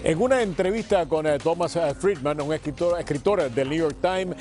En una entrevista con Thomas Friedman, un escritor del New York Times,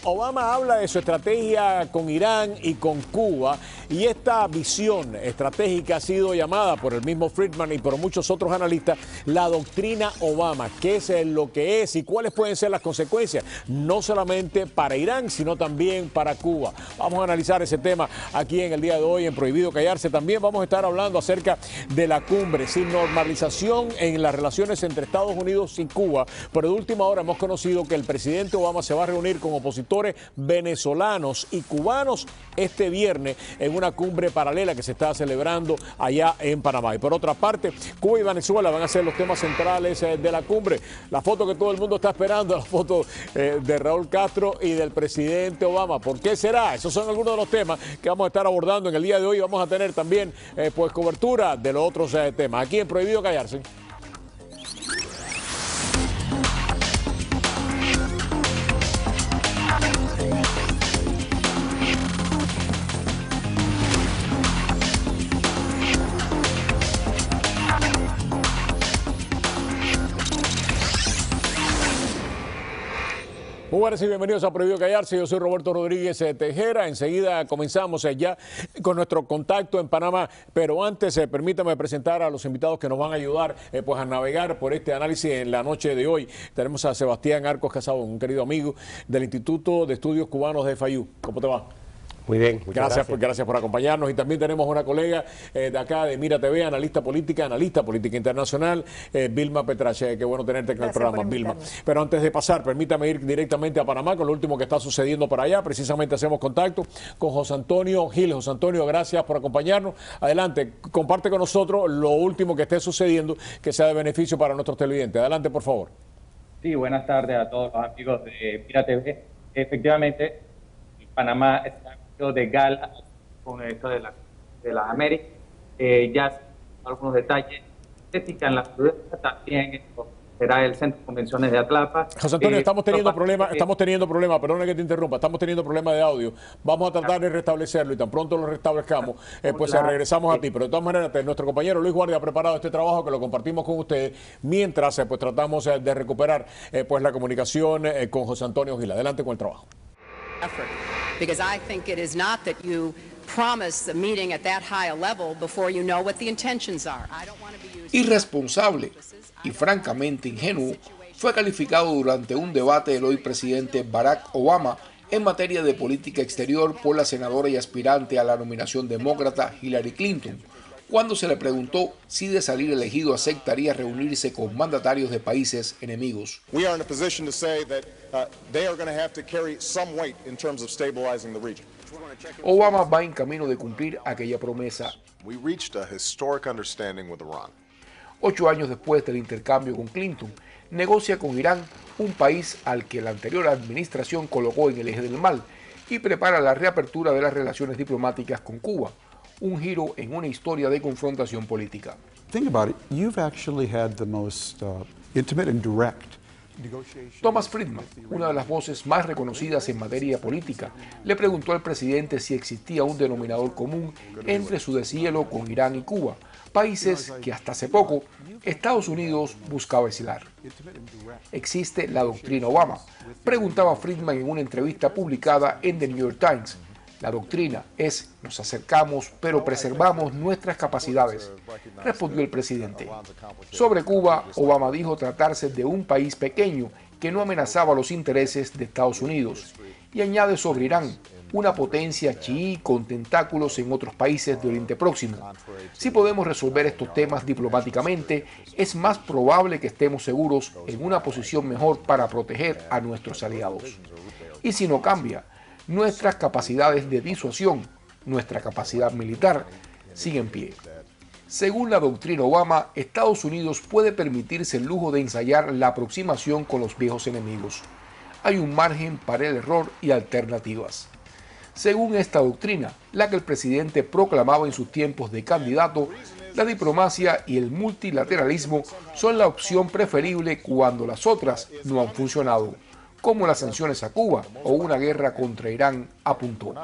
Obama habla de su estrategia con Irán y con Cuba, y esta visión estratégica ha sido llamada por el mismo Friedman y por muchos otros analistas la doctrina Obama. ¿Qué es lo que es y cuáles pueden ser las consecuencias? No solamente para Irán, sino también para Cuba. Vamos a analizar ese tema aquí en el día de hoy en Prohibido Callarse. También vamos a estar hablando acerca de la cumbre sin normalización en las relaciones entre Estados Unidos y Cuba, pero de última hora hemos conocido que el presidente Obama se va a reunir con opositores venezolanos y cubanos este viernes en una cumbre paralela que se está celebrando allá en Panamá. Y por otra parte, Cuba y Venezuela van a ser los temas centrales de la cumbre. La foto que todo el mundo está esperando, la foto de Raúl Castro y del presidente Obama. ¿Por qué será? Esos son algunos de los temas que vamos a estar abordando en el día de hoy. Vamos a tener también pues cobertura de los otros temas aquí en Prohibido Callarse. Muy buenas y bienvenidos a Prohibido Callarse. Yo soy Roberto Rodríguez Tejera. Enseguida comenzamos ya con nuestro contacto en Panamá. Pero antes, permítame presentar a los invitados que nos van a ayudar pues a navegar por este análisis en la noche de hoy. Tenemos a Sebastián Arcos Casado, un querido amigo del Instituto de Estudios Cubanos de FIU. ¿Cómo te va? Muy bien, muchas gracias por acompañarnos. Y también tenemos una colega de acá de Mira TV, analista política internacional, Vilma Petrache. Qué bueno tenerte en el programa, Vilma. Pero antes de pasar, permítame ir directamente a Panamá con lo último que está sucediendo por allá. Precisamente hacemos contacto con José Antonio Gil. José Antonio, gracias por acompañarnos. Adelante, comparte con nosotros lo último que esté sucediendo que sea de beneficio para nuestros televidentes. Adelante, por favor. Sí, buenas tardes a todos los amigos de Mira TV. Efectivamente, Panamá está de gala con esto de las Américas, ya algunos detalles, en la ciudad también será el Centro de Convenciones de Atlapa. José Antonio, estamos teniendo problemas, perdona que te interrumpa, estamos teniendo problemas de audio. Vamos a tratar de restablecerlo y tan pronto lo restablezcamos, pues regresamos a ti. Pero de todas maneras, nuestro compañero Luis Guardia ha preparado este trabajo que lo compartimos con ustedes mientras pues tratamos de recuperar pues la comunicación con José Antonio Gil. Adelante con el trabajo. Because I think it is not that you promise the meeting at that high a level before you know what the intentions are. I don't want to be used. Irresponsable y francamente ingenuo fue calificado durante un debate del hoy presidente Barack Obama en materia de política exterior por la senadora y aspirante a la nominación demócrata Hillary Clinton, cuando se le preguntó si de salir elegido aceptaría reunirse con mandatarios de países enemigos. We are in a position to say that they are going to have to carry some weight in terms of stabilizing the region. Obama va en camino de cumplir aquella promesa. We reached a historic understanding with Iran. 8 años después del intercambio con Clinton, negocia con Irán, un país al que la anterior administración colocó en el eje del mal, y prepara la reapertura de las relaciones diplomáticas con Cuba, un giro en una historia de confrontación política. Think about it. You've actually had the most intimate and direct. Thomas Friedman, una de las voces más reconocidas en materia política, le preguntó al presidente si existía un denominador común entre su deshielo con Irán y Cuba, países que hasta hace poco Estados Unidos buscaba aislar. ¿Existe la doctrina Obama?, preguntaba Friedman en una entrevista publicada en The New York Times. La doctrina es: nos acercamos, pero preservamos nuestras capacidades, respondió el presidente. Sobre Cuba, Obama dijo tratarse de un país pequeño que no amenazaba los intereses de Estados Unidos. Y añade sobre Irán: una potencia chií con tentáculos en otros países de Oriente Próximo. Si podemos resolver estos temas diplomáticamente, es más probable que estemos seguros en una posición mejor para proteger a nuestros aliados. Y si no cambia, nuestras capacidades de disuasión, nuestra capacidad militar, sigue en pie. Según la doctrina Obama, Estados Unidos puede permitirse el lujo de ensayar la aproximación con los viejos enemigos. Hay un margen para el error y alternativas. Según esta doctrina, la que el presidente proclamaba en sus tiempos de candidato, la diplomacia y el multilateralismo son la opción preferible cuando las otras no han funcionado, como las sanciones a Cuba o una guerra contra Irán, apuntó.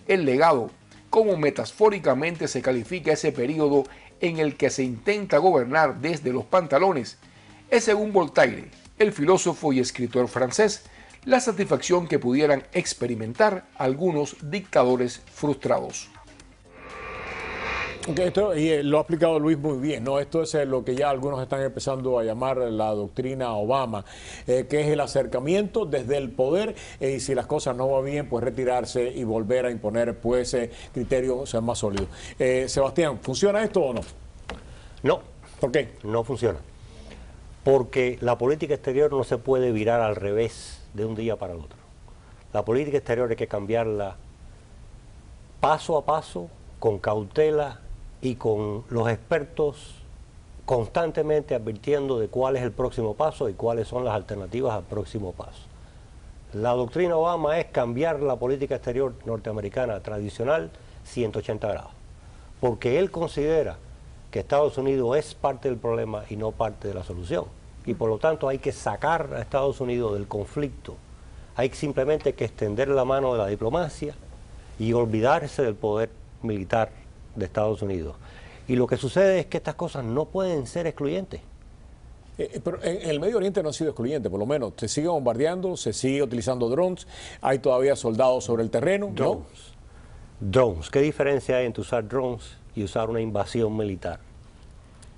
El legado, como metafóricamente se califica ese periodo en el que se intenta gobernar desde los pantalones, Es, según Voltaire, el filósofo y escritor francés, la satisfacción que pudieran experimentar algunos dictadores frustrados. Esto, y lo ha explicado Luis muy bien, ¿no? Esto es lo que ya algunos están empezando a llamar la doctrina Obama, que es el acercamiento desde el poder, y si las cosas no van bien, pues retirarse y volver a imponer pues criterios más sólidos. Sebastián, ¿funciona esto o no? No. ¿Por qué? No funciona. Porque la política exterior no se puede virar al revés de un día para el otro. La política exterior hay que cambiarla paso a paso, con cautela y con los expertos constantemente advirtiendo de cuál es el próximo paso y cuáles son las alternativas al próximo paso. La doctrina Obama es cambiar la política exterior norteamericana tradicional 180 grados, porque él considera que Estados Unidos es parte del problema y no parte de la solución, y por lo tanto hay que sacar a Estados Unidos del conflicto. Hay simplemente que extender la mano de la diplomacia y olvidarse del poder militar de Estados Unidos. Y lo que sucede es que estas cosas no pueden ser excluyentes. Pero en el Medio Oriente no ha sido excluyente, por lo menos. Se sigue bombardeando, se sigue utilizando drones, hay todavía soldados sobre el terreno. Drones. ¿No? Drones. ¿Qué diferencia hay entre usar drones y usar una invasión militar?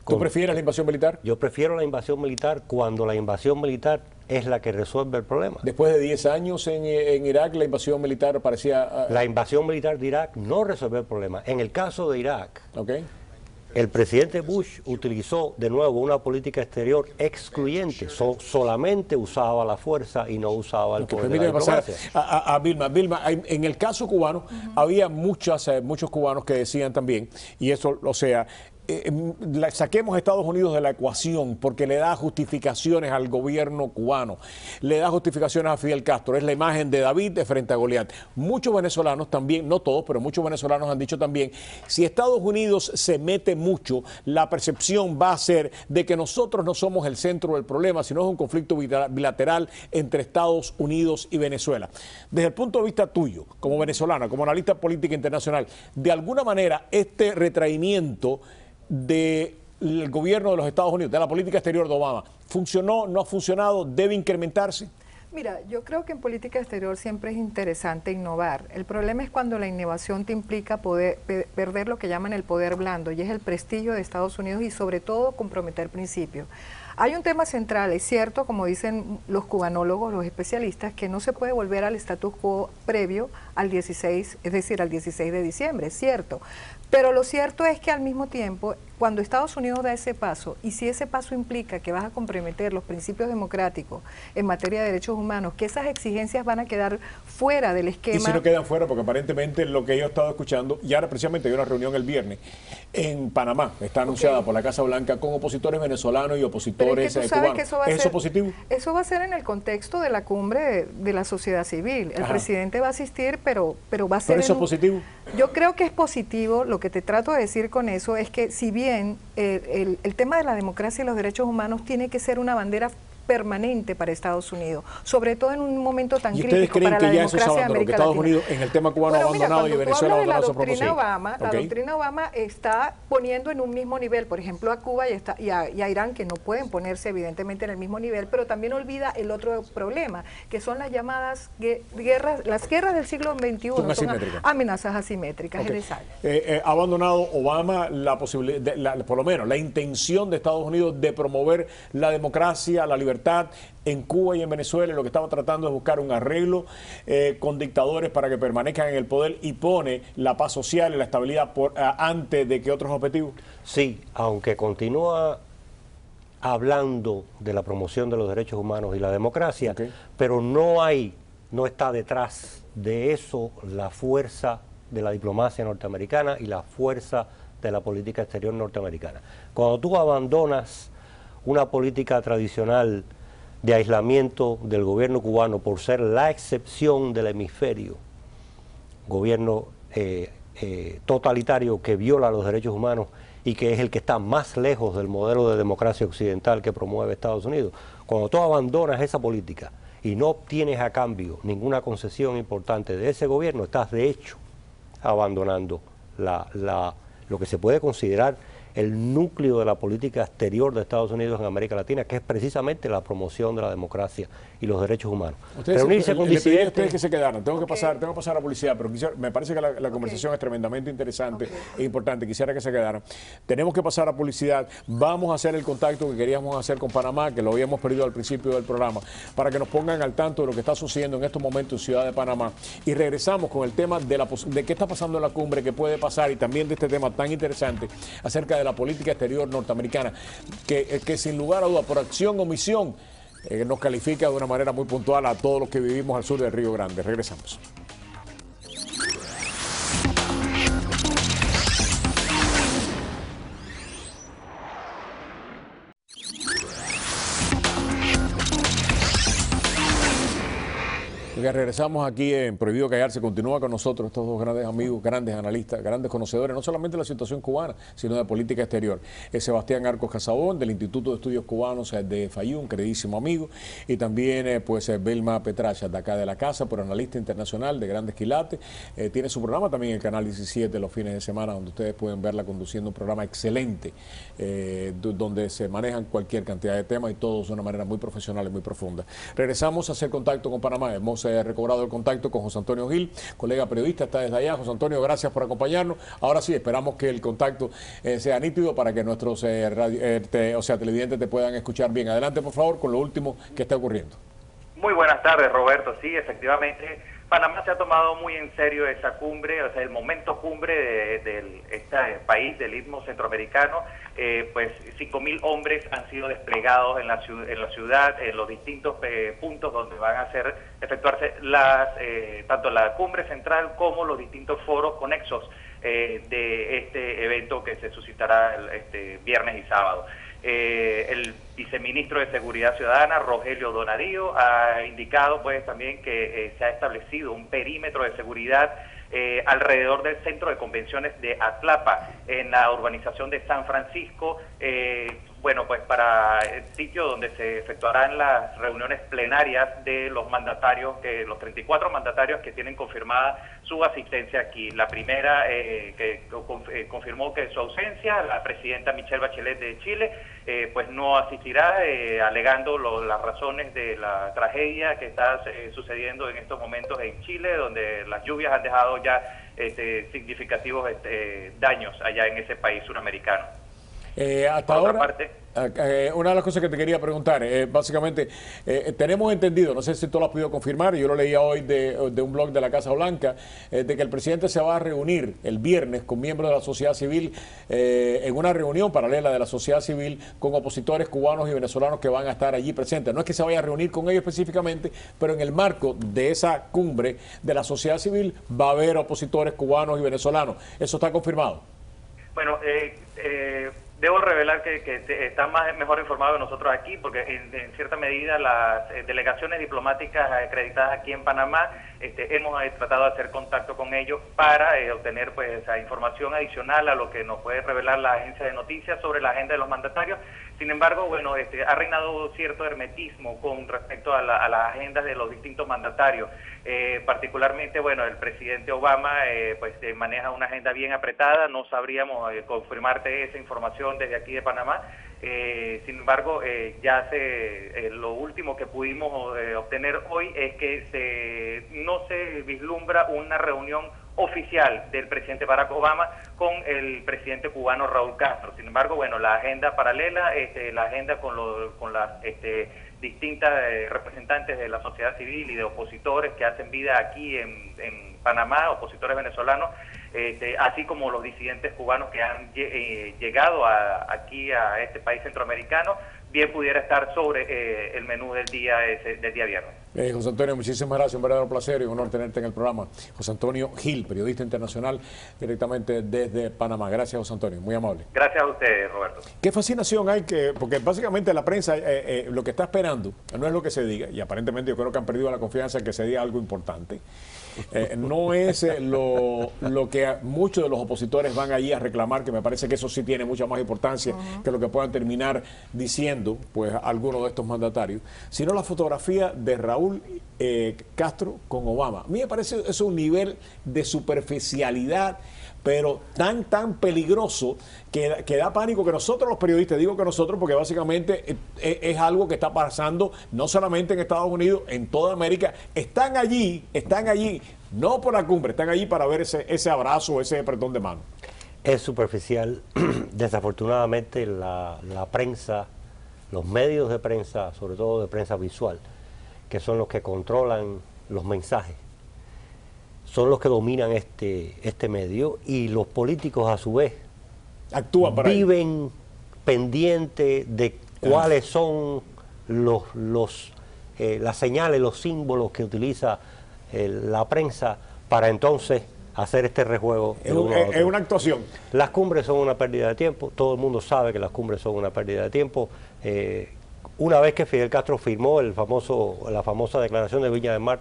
¿Tú prefieres la invasión militar? Yo prefiero la invasión militar cuando la invasión militar es la que resuelve el problema. Después de 10 años en Irak, la invasión militar parecía... La invasión militar de Irak no resolvió el problema. En el caso de Irak, okay, el presidente Bush utilizó de nuevo una política exterior excluyente. Solamente usaba la fuerza y no usaba el poder de la diplomacia. A Vilma. Vilma, en el caso cubano, había muchos cubanos que decían también, y eso, o sea... saquemos a Estados Unidos de la ecuación porque le da justificaciones al gobierno cubano, le da justificaciones a Fidel Castro, es la imagen de David frente a Goliat. Muchos venezolanos también, no todos, pero muchos venezolanos han dicho también, si Estados Unidos se mete mucho, la percepción va a ser de que nosotros no somos el centro del problema, sino es un conflicto bilateral entre Estados Unidos y Venezuela. Desde el punto de vista tuyo, como venezolana, como analista política internacional, de alguna manera este retraimiento del gobierno de los Estados Unidos, de la política exterior de Obama, ¿funcionó, no ha funcionado, debe incrementarse? Mira, yo creo que en política exterior siempre es interesante innovar. El problema es cuando la innovación te implica perder lo que llaman el poder blando, y es el prestigio de Estados Unidos y sobre todo comprometer principios. Hay un tema central, es cierto, como dicen los cubanólogos, los especialistas, que no se puede volver al status quo previo al 16, es decir, al 16 de diciembre, es cierto. Pero lo cierto es que al mismo tiempo, cuando Estados Unidos da ese paso, y si ese paso implica que vas a comprometer los principios democráticos en materia de derechos humanos, que esas exigencias van a quedar fuera del esquema... Y si no quedan fuera, porque aparentemente lo que yo he estado escuchando, y ahora precisamente hay una reunión el viernes en Panamá, está anunciada por la Casa Blanca, con opositores venezolanos y opositores cubanos. ¿Es eso positivo? Eso va a ser en el contexto de la cumbre de la sociedad civil. El presidente va a asistir, pero va a ser... ¿Pero eso es positivo? Yo creo que es positivo. Lo que te trato de decir con eso es que si bien el tema de la democracia y los derechos humanos tiene que ser una bandera permanente para Estados Unidos, sobre todo en un momento tan crítico para la democracia de América Latina. Estados Unidos en el tema cubano abandonado y Venezuela abandonado su propio La doctrina Obama está poniendo en un mismo nivel, por ejemplo, a Cuba y a Irán, que no pueden ponerse evidentemente en el mismo nivel, pero también olvida el otro problema, que son las llamadas guerras del siglo XXI, son amenazas asimétricas. Ha abandonado Obama la posibilidad, por lo menos la intención de Estados Unidos de promover la democracia, la libertad en Cuba y en Venezuela, y lo que estaba tratando es buscar un arreglo con dictadores para que permanezcan en el poder, y pone la paz social y la estabilidad antes de que otros objetivos. Sí, aunque continúa hablando de la promoción de los derechos humanos y la democracia, pero no está detrás de eso la fuerza de la diplomacia norteamericana y la fuerza de la política exterior norteamericana. Cuando tú abandonas una política tradicional de aislamiento del gobierno cubano por ser la excepción del hemisferio, gobierno totalitario que viola los derechos humanos y que es el que está más lejos del modelo de democracia occidental que promueve Estados Unidos. Cuando tú abandonas esa política y no obtienes a cambio ninguna concesión importante de ese gobierno, estás de hecho abandonando lo que se puede considerar el núcleo de la política exterior de Estados Unidos en América Latina, que es precisamente la promoción de la democracia y los derechos humanos. Reunirse con disidentes. Ustedes que se quedaron, tengo que pasar a la publicidad, pero me parece que la conversación es tremendamente interesante e importante. Quisiera que se quedaran. Tenemos que pasar a publicidad. Vamos a hacer el contacto que queríamos hacer con Panamá, que lo habíamos perdido al principio del programa, para que nos pongan al tanto de lo que está sucediendo en estos momentos en Ciudad de Panamá. Y regresamos con el tema de qué está pasando en la cumbre, qué puede pasar, y también de este tema tan interesante acerca de la política exterior norteamericana, que sin lugar a duda, por acción o omisión, nos califica de una manera muy puntual a todos los que vivimos al sur del Río Grande. Regresamos. Regresamos aquí en Prohibido Callarse. Continúa con nosotros estos dos grandes amigos, grandes analistas, grandes conocedores, no solamente de la situación cubana, sino de política exterior. Es Sebastián Arcos Casabón, del Instituto de Estudios Cubanos de Fayú, un queridísimo amigo, y también Vilma Petracha, de acá de la casa, por analista internacional de grandes quilates. Tiene su programa también en el Canal 17 los fines de semana, donde ustedes pueden verla conduciendo un programa excelente, donde se manejan cualquier cantidad de temas y todos de una manera muy profesional y muy profunda. Regresamos a hacer contacto con Panamá. Hemos recobrado el contacto con José Antonio Gil, colega periodista, está desde allá. José Antonio, gracias por acompañarnos. Ahora sí, esperamos que el contacto sea nítido para que nuestros televidentes te puedan escuchar bien. Adelante, por favor, con lo último que está ocurriendo. Muy buenas tardes, Roberto. Sí, efectivamente, Panamá se ha tomado muy en serio esa cumbre, o sea, el momento cumbre de este país, del Istmo Centroamericano. Pues 5.000 hombres han sido desplegados en la ciudad, en los distintos puntos donde van a efectuarse tanto la cumbre central como los distintos foros conexos de este evento que se suscitará este viernes y sábado. El viceministro de Seguridad Ciudadana, Rogelio Donadío, ha indicado pues también que se ha establecido un perímetro de seguridad alrededor del centro de convenciones de Atlapa, en la urbanización de San Francisco, bueno, pues para el sitio donde se efectuarán las reuniones plenarias de los mandatarios, los 34 mandatarios que tienen confirmada su asistencia aquí. La primera que confirmó que su ausencia, la presidenta Michelle Bachelet de Chile, pues no asistirá, alegando las razones de la tragedia que está sucediendo en estos momentos en Chile, donde las lluvias han dejado ya significativos daños allá en ese país suramericano. Hasta ahora, una de las cosas que te quería preguntar, básicamente, tenemos entendido, no sé si tú lo has podido confirmar, yo lo leía hoy de un blog de la Casa Blanca, de que el presidente se va a reunir el viernes con miembros de la sociedad civil, en una reunión paralela de la sociedad civil con opositores cubanos y venezolanos que van a estar allí presentes. No es que se vaya a reunir con ellos específicamente, pero en el marco de esa cumbre de la sociedad civil va a haber opositores cubanos y venezolanos. ¿Eso está confirmado? Bueno, debo revelar que están mejor informados de nosotros aquí, porque en cierta medida las delegaciones diplomáticas acreditadas aquí en Panamá hemos tratado de hacer contacto con ellos para obtener pues esa información adicional a lo que nos puede revelar la agencia de noticias sobre la agenda de los mandatarios. Sin embargo, bueno, ha reinado cierto hermetismo con respecto a las agendas de los distintos mandatarios. Particularmente, bueno, el presidente Obama pues maneja una agenda bien apretada. No sabríamos confirmarte esa información desde aquí de Panamá. Sin embargo, lo último que pudimos obtener hoy es que no se vislumbra una reunión oficial del presidente Barack Obama con el presidente cubano Raúl Castro. Sin embargo, bueno, la agenda paralela, la agenda con las distintas representantes de la sociedad civil y de opositores que hacen vida aquí en Panamá, opositores venezolanos, así como los disidentes cubanos que han llegado aquí a este país centroamericano, bien pudiera estar sobre el menú del día viernes. José Antonio, muchísimas gracias, un verdadero placer y un honor tenerte en el programa. José Antonio Gil, periodista internacional directamente desde Panamá. Gracias, José Antonio, muy amable. Gracias a ustedes, Roberto. Qué fascinación hay, porque básicamente la prensa lo que está esperando no es lo que se diga, y aparentemente yo creo que han perdido la confianza en que se diga algo importante. No es lo que muchos de los opositores van allí a reclamar, que me parece que eso sí tiene mucha más importancia que lo que puedan terminar diciendo pues algunos de estos mandatarios, sino la fotografía de Raúl Castro con Obama. A mí me parece eso un nivel de superficialidad pero tan peligroso que da pánico que nosotros los periodistas, digo que nosotros porque básicamente es algo que está pasando no solamente en Estados Unidos, en toda América, están allí, no por la cumbre, están allí para ver ese abrazo, ese apretón de mano. Es superficial. Desafortunadamente la prensa, los medios de prensa, sobre todo de prensa visual, que son los que controlan los mensajes, son los que dominan este medio, y los políticos a su vez actúan para viven pendientes de cuáles son las señales, los símbolos que utiliza la prensa para entonces hacer este rejuego. Es una actuación. Las cumbres son una pérdida de tiempo, todo el mundo sabe que las cumbres son una pérdida de tiempo. Una vez que Fidel Castro firmó la famosa declaración de Viña del Mar,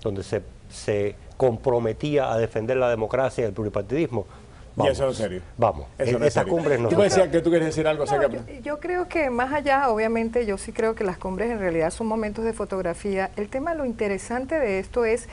donde se comprometía a defender la democracia y el pluripartidismo. Vamos, y eso es serio. Vamos, esas cumbres no. Tú me decías que tú quieres decir algo acerca. Yo creo que más allá, obviamente, yo sí creo que las cumbres en realidad son momentos de fotografía. El tema, lo interesante de esto es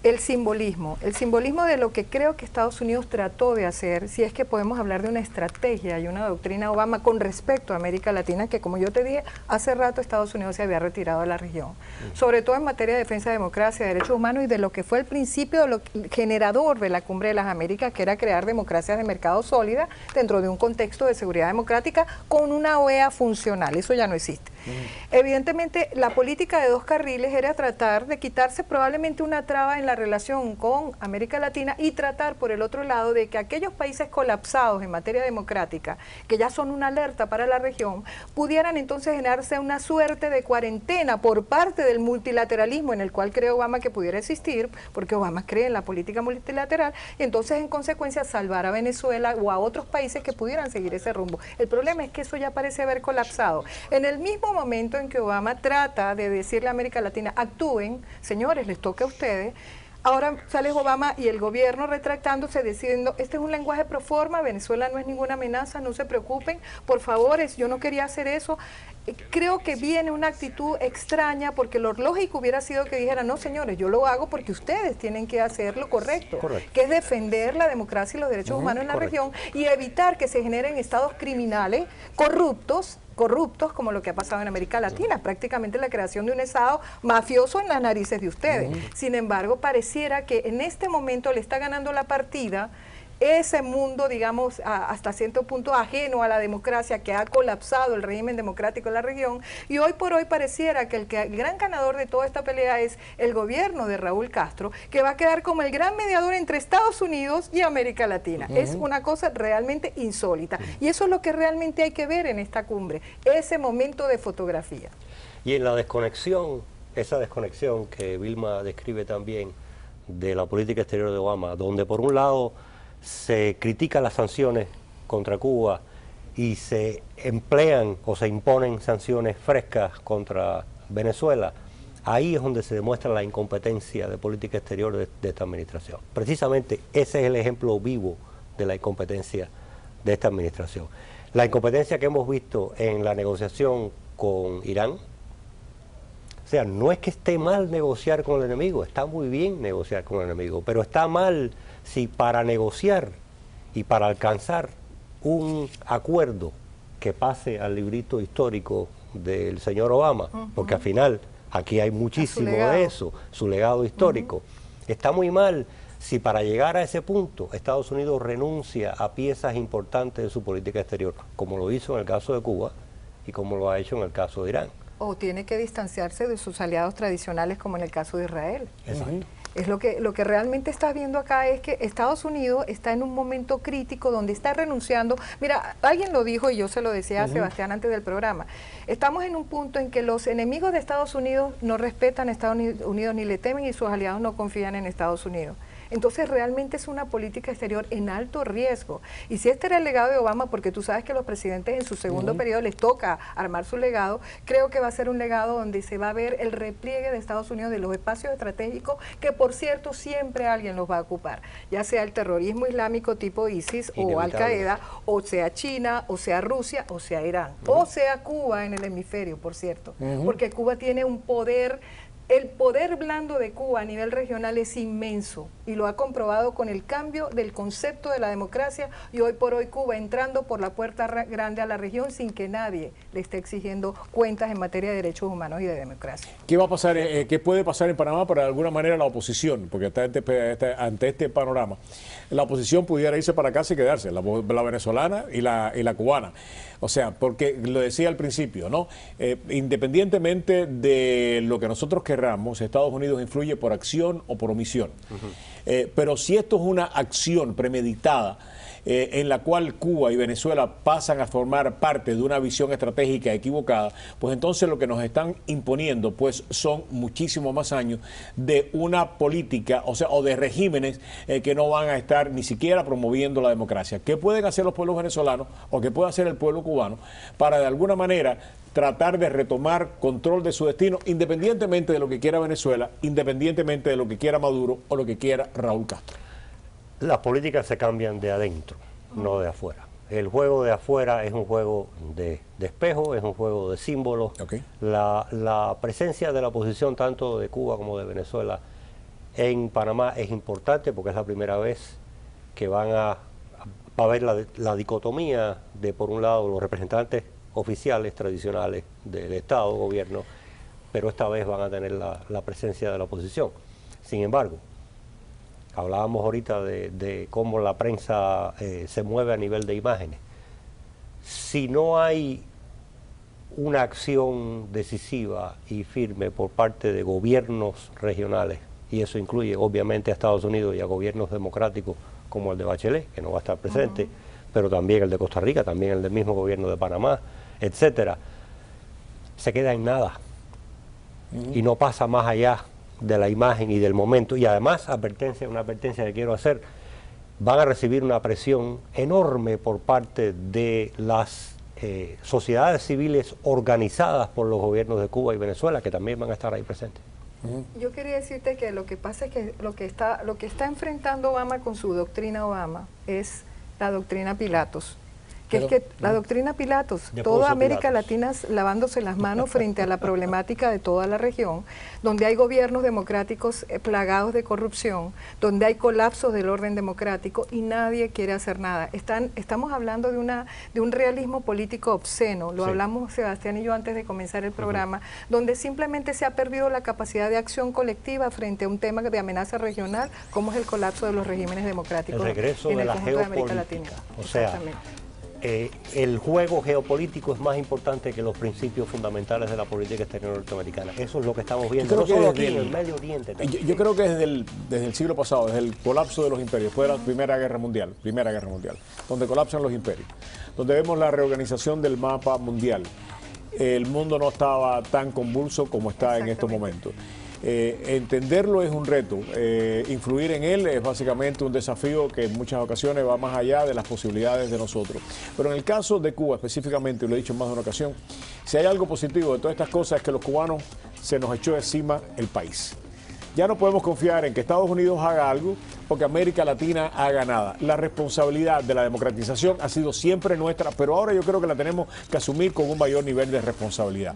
el simbolismo de lo que creo que Estados Unidos trató de hacer, si es que podemos hablar de una estrategia y una doctrina Obama con respecto a América Latina, que como yo te dije, hace rato Estados Unidos se había retirado de la región, sobre todo en materia de defensa de democracia, de derechos humanos y de lo que fue el principio generador de la Cumbre de las Américas, que era crear democracias de mercado sólida dentro de un contexto de seguridad democrática con una OEA funcional. Eso ya no existe. Evidentemente, la política de dos carriles era tratar de quitarse probablemente una traba en la relación con América Latina y tratar por el otro lado de que aquellos países colapsados en materia democrática, que ya son una alerta para la región, pudieran entonces generarse una suerte de cuarentena por parte del multilateralismo en el cual cree Obama que pudiera existir, porque Obama cree en la política multilateral, y entonces en consecuencia salvar a Venezuela o a otros países que pudieran seguir ese rumbo. El problema es que eso ya parece haber colapsado. En el mismo momento en que Obama trata de decirle a América Latina, actúen, señores, les toca a ustedes, ahora sale Obama y el gobierno retractándose, diciendo, este es un lenguaje pro forma, Venezuela no es ninguna amenaza, no se preocupen, por favor, yo no quería hacer eso. Creo que viene una actitud extraña, porque lo lógico hubiera sido que dijera, no señores, yo lo hago porque ustedes tienen que hacer lo correcto, que es defender la democracia y los derechos humanos en la región y evitar que se generen estados criminales corruptos como lo que ha pasado en América Latina, prácticamente la creación de un estado mafioso en las narices de ustedes. Sin embargo, pareciera que en este momento le está ganando la partida ese mundo, digamos, hasta cierto punto ajeno a la democracia, que ha colapsado el régimen democrático en la región, y hoy por hoy pareciera que el gran ganador de toda esta pelea es el gobierno de Raúl Castro, que va a quedar como el gran mediador entre Estados Unidos y América Latina. Es una cosa realmente insólita, y eso es lo que realmente hay que ver en esta cumbre, ese momento de fotografía. Y en la desconexión, esa desconexión que Vilma describe también de la política exterior de Obama, donde por un lado se critican las sanciones contra Cuba y se emplean o se imponen sanciones frescas contra Venezuela, ahí es donde se demuestra la incompetencia de política exterior de esta administración. Precisamente ese es el ejemplo vivo de la incompetencia de esta administración. La incompetencia que hemos visto en la negociación con Irán, o sea, no es que esté mal negociar con el enemigo, está muy bien negociar con el enemigo, pero está mal si para negociar y para alcanzar un acuerdo que pase al librito histórico del señor Obama, porque al final aquí hay muchísimo de eso, su legado histórico, está muy mal si para llegar a ese punto Estados Unidos renuncia a piezas importantes de su política exterior, como lo hizo en el caso de Cuba y como lo ha hecho en el caso de Irán. O tiene que distanciarse de sus aliados tradicionales, como en el caso de Israel. Exacto. Es lo que realmente estás viendo acá es que Estados Unidos está en un momento crítico donde está renunciando. Mira, alguien lo dijo y yo se lo decía a Sebastián antes del programa. Estamos en un punto en que los enemigos de Estados Unidos no respetan a Estados Unidos ni le temen, y sus aliados no confían en Estados Unidos. Entonces realmente es una política exterior en alto riesgo. Y si este era el legado de Obama, porque tú sabes que los presidentes en su segundo periodo les toca armar su legado, creo que va a ser un legado donde se va a ver el repliegue de Estados Unidos de los espacios estratégicos, que por cierto siempre alguien los va a ocupar, ya sea el terrorismo islámico tipo ISIS o Al-Qaeda, o sea China, o sea Rusia, o sea Irán, o sea Cuba en el hemisferio, por cierto, porque Cuba tiene un poder El poder blando de Cuba a nivel regional es inmenso y lo ha comprobado con el cambio del concepto de la democracia, y hoy por hoy Cuba entrando por la puerta grande a la región sin que nadie le esté exigiendo cuentas en materia de derechos humanos y de democracia. ¿Qué va a pasar, qué puede pasar en Panamá para de alguna manera la oposición? Porque ante este panorama, la oposición pudiera irse para casa y quedarse, la venezolana y la cubana. O sea, porque lo decía al principio, ¿no? Independientemente de lo que nosotros querramos, Estados Unidos influye por acción o por omisión. Pero si esto es una acción premeditada, en la cual Cuba y Venezuela pasan a formar parte de una visión estratégica equivocada, pues entonces lo que nos están imponiendo pues son muchísimos más años de una política, o de regímenes que no van a estar ni siquiera promoviendo la democracia. ¿Qué pueden hacer los pueblos venezolanos o qué puede hacer el pueblo cubano para de alguna manera tratar de retomar control de su destino, independientemente de lo que quiera Venezuela, independientemente de lo que quiera Maduro o lo que quiera Raúl Castro? Las políticas se cambian de adentro, no de afuera. El juego de afuera es un juego de espejo, es un juego de símbolos. Okay. La presencia de la oposición tanto de Cuba como de Venezuela en Panamá es importante porque es la primera vez que va a haber la dicotomía de, por un lado, los representantes oficiales tradicionales del Estado, gobierno, pero esta vez van a tener la presencia de la oposición. Sin embargo, hablábamos ahorita de cómo la prensa se mueve a nivel de imágenes. Si no hay una acción decisiva y firme por parte de gobiernos regionales, y eso incluye obviamente a Estados Unidos y a gobiernos democráticos como el de Bachelet, que no va a estar presente, pero también el de Costa Rica, también el del mismo gobierno de Panamá, etcétera, se queda en nada y no pasa más allá de la imagen y del momento. Y además, una advertencia que quiero hacer, van a recibir una presión enorme por parte de las sociedades civiles organizadas por los gobiernos de Cuba y Venezuela, que también van a estar ahí presentes. Yo quería decirte que lo que pasa es que lo que está enfrentando Obama con su doctrina Obama es la doctrina Pilatos. La doctrina Pilatos, toda América Latina lavándose las manos frente a la problemática de toda la región, donde hay gobiernos democráticos plagados de corrupción, donde hay colapsos del orden democrático y nadie quiere hacer nada. Estamos hablando de un realismo político obsceno, lo hablamos Sebastián y yo antes de comenzar el programa, donde simplemente se ha perdido la capacidad de acción colectiva frente a un tema de amenaza regional, como es el colapso de los regímenes democráticos en el conjunto de América Latina. O sea, el juego geopolítico es más importante que los principios fundamentales de la política exterior norteamericana. Eso es lo que estamos viendo, no solo aquí en el Medio Oriente. Yo creo que desde el siglo pasado, desde el colapso de los imperios, fue la Primera Guerra Mundial, donde colapsan los imperios, donde vemos la reorganización del mapa mundial. El mundo no estaba tan convulso como está en estos momentos. Entenderlo es un reto, influir en él es básicamente un desafío que en muchas ocasiones va más allá de las posibilidades de nosotros. Pero en el caso de Cuba específicamente, y lo he dicho en más de una ocasión, si hay algo positivo de todas estas cosas es que los cubanos se nos echó encima el país. Ya no podemos confiar en que Estados Unidos haga algo porque América Latina haga nada. La responsabilidad de la democratización ha sido siempre nuestra, pero ahora yo creo que la tenemos que asumir con un mayor nivel de responsabilidad.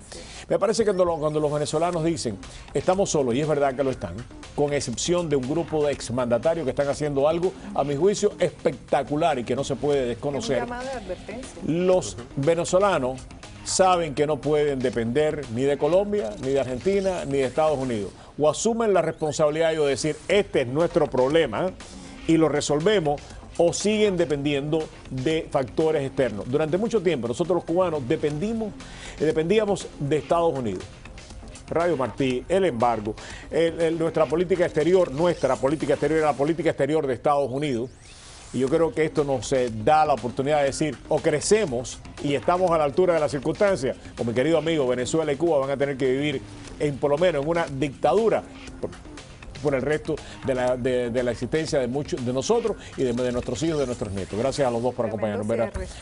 Me parece que cuando los venezolanos dicen estamos solos, y es verdad que lo están, con excepción de un grupo de exmandatarios que están haciendo algo, a mi juicio, espectacular y que no se puede desconocer. Los venezolanos saben que no pueden depender ni de Colombia, ni de Argentina, ni de Estados Unidos. O asumen la responsabilidad de decir, este es nuestro problema y lo resolvemos, o siguen dependiendo de factores externos. Durante mucho tiempo nosotros los cubanos dependíamos de Estados Unidos. Radio Martí, el embargo, nuestra política exterior era la política exterior de Estados Unidos. Y yo creo que esto nos da la oportunidad de decir, o crecemos y estamos a la altura de las circunstancias, o mi querido amigo, Venezuela y Cuba van a tener que vivir por lo menos en una dictadura por el resto de la existencia de muchos de nosotros y de nuestros hijos y de nuestros nietos. Gracias a los dos por acompañarnos.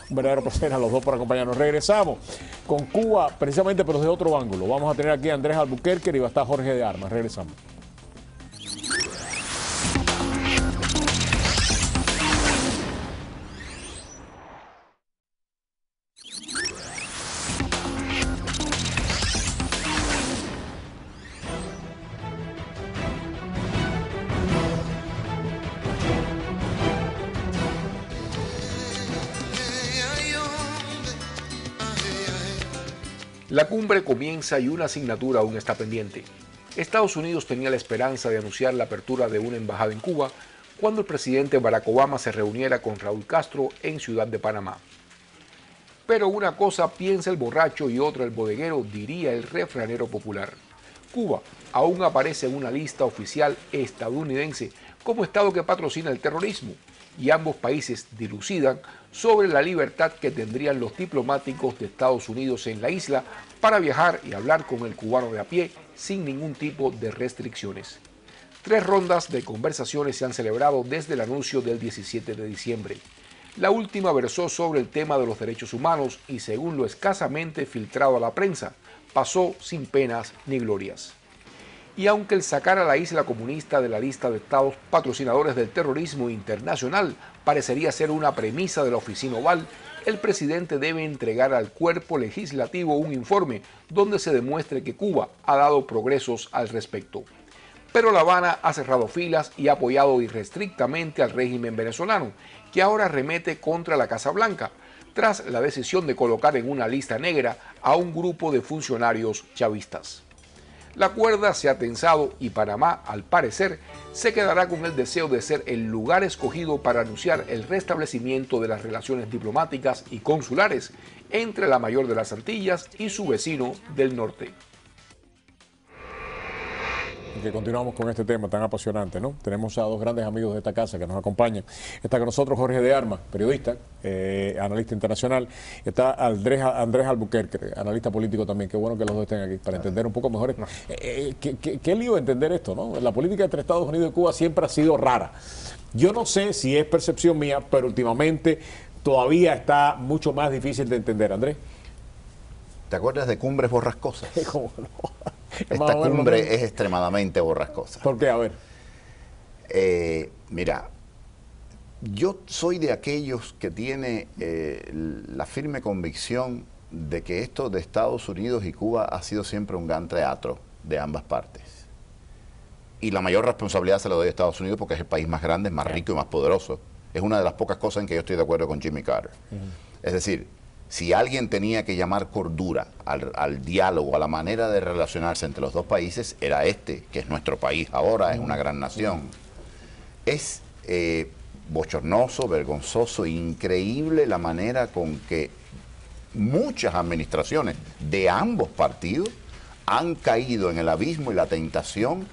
Un verdadero placer a los dos por acompañarnos. Regresamos con Cuba precisamente pero desde otro ángulo. Vamos a tener aquí a Andrés Albuquerque y va a estar Jorge de Armas. Regresamos. La cumbre comienza y una asignatura aún está pendiente. Estados Unidos tenía la esperanza de anunciar la apertura de una embajada en Cuba cuando el presidente Barack Obama se reuniera con Raúl Castro en Ciudad de Panamá. Pero una cosa piensa el borracho y otra el bodeguero, diría el refranero popular. Cuba aún aparece en una lista oficial estadounidense como estado que patrocina el terrorismo, y ambos países dilucidan sobre la libertad que tendrían los diplomáticos de Estados Unidos en la isla para viajar y hablar con el cubano de a pie sin ningún tipo de restricciones. 3 rondas de conversaciones se han celebrado desde el anuncio del 17 de diciembre. La última versó sobre el tema de los derechos humanos y, según lo escasamente filtrado a la prensa, pasó sin penas ni glorias. Y aunque el sacar a la isla comunista de la lista de estados patrocinadores del terrorismo internacional parecería ser una premisa de la Oficina Oval, el presidente debe entregar al cuerpo legislativo un informe donde se demuestre que Cuba ha dado progresos al respecto. Pero La Habana ha cerrado filas y ha apoyado irrestrictamente al régimen venezolano, que ahora remete contra la Casa Blanca, tras la decisión de colocar en una lista negra a un grupo de funcionarios chavistas. La cuerda se ha tensado y Panamá, al parecer, se quedará con el deseo de ser el lugar escogido para anunciar el restablecimiento de las relaciones diplomáticas y consulares entre la mayor de las Antillas y su vecino del norte. Que continuamos con este tema tan apasionante, ¿no? Tenemos a 2 grandes amigos de esta casa que nos acompañan. Está con nosotros Jorge de Armas, periodista, analista internacional. Está Andrés Albuquerque, analista político también. Qué bueno que los dos estén aquí para entender un poco mejor. ¿Qué lío entender esto, no? La política entre Estados Unidos y Cuba siempre ha sido rara. Yo no sé si es percepción mía, pero últimamente todavía está mucho más difícil de entender. Andrés. ¿Te acuerdas de Cumbres Borrascosas? ¿Cómo no? Esta cumbre es extremadamente borrascosa. ¿Por qué? A ver. Mira, yo soy de aquellos que tiene la firme convicción de que esto de Estados Unidos y Cuba ha sido siempre un gran teatro de ambas partes. Y la mayor responsabilidad se la doy a Estados Unidos porque es el país más grande, más rico y más poderoso. Es una de las pocas cosas en que yo estoy de acuerdo con Jimmy Carter. Es decir, si alguien tenía que llamar cordura al diálogo, a la manera de relacionarse entre los dos países, era este, que es nuestro país ahora, es una gran nación. Es bochornoso, vergonzoso, increíble la manera con que muchas administraciones de ambos partidos han caído en el abismo y la tentación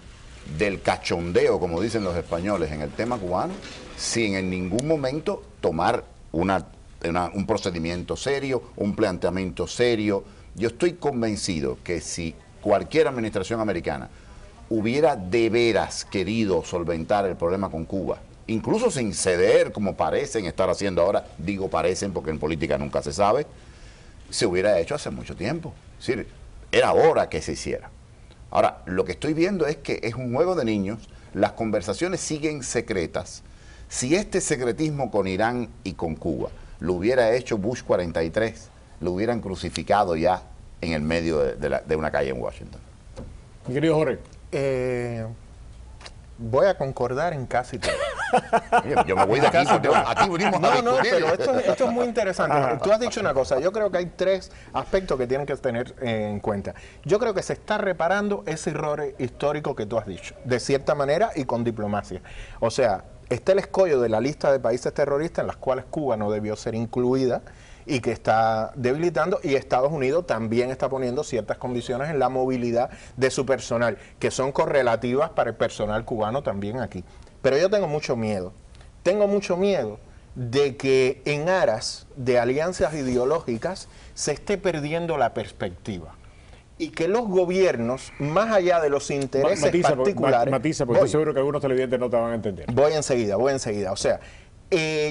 del cachondeo, como dicen los españoles, en el tema cubano, sin en ningún momento tomar un procedimiento serio, un planteamiento serio. Yo estoy convencido que si cualquier administración americana hubiera de veras querido solventar el problema con Cuba, incluso sin ceder como parecen estar haciendo ahora, digo parecen porque en política nunca se sabe, se hubiera hecho hace mucho tiempo. Es decir, era hora que se hiciera. Ahora, lo que estoy viendo es que es un juego de niños, las conversaciones siguen secretas. Si este secretismo con Irán y con Cuba lo hubiera hecho Bush 43, lo hubieran crucificado ya en el medio de una calle en Washington. Mi querido Jorge. Voy a concordar en casi todo. Yo me voy de aquí, porque aquí venimos a discutir. No, pero esto es muy interesante. Tú has dicho una cosa, yo creo que hay 3 aspectos que tienen que tener en cuenta. Yo creo que se está reparando ese error histórico que tú has dicho, de cierta manera y con diplomacia. O sea, está el escollo de la lista de países terroristas en las cuales Cuba no debió ser incluida y que está debilitando, y Estados Unidos también está poniendo ciertas condiciones en la movilidad de su personal, que son correlativas para el personal cubano también aquí. Pero yo tengo mucho miedo de que en aras de alianzas ideológicas se esté perdiendo la perspectiva. Y que los gobiernos, más allá de los intereses particulares... Matiza, porque estoy seguro que algunos televidentes no te van a entender. Voy enseguida. O sea,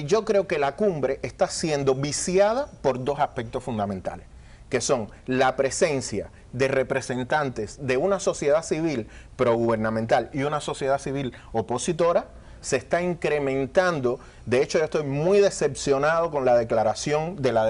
yo creo que la cumbre está siendo viciada por 2 aspectos fundamentales, que son la presencia de representantes de una sociedad civil progubernamental y una sociedad civil opositora. Se está incrementando De hecho, yo estoy muy decepcionado con la declaración de la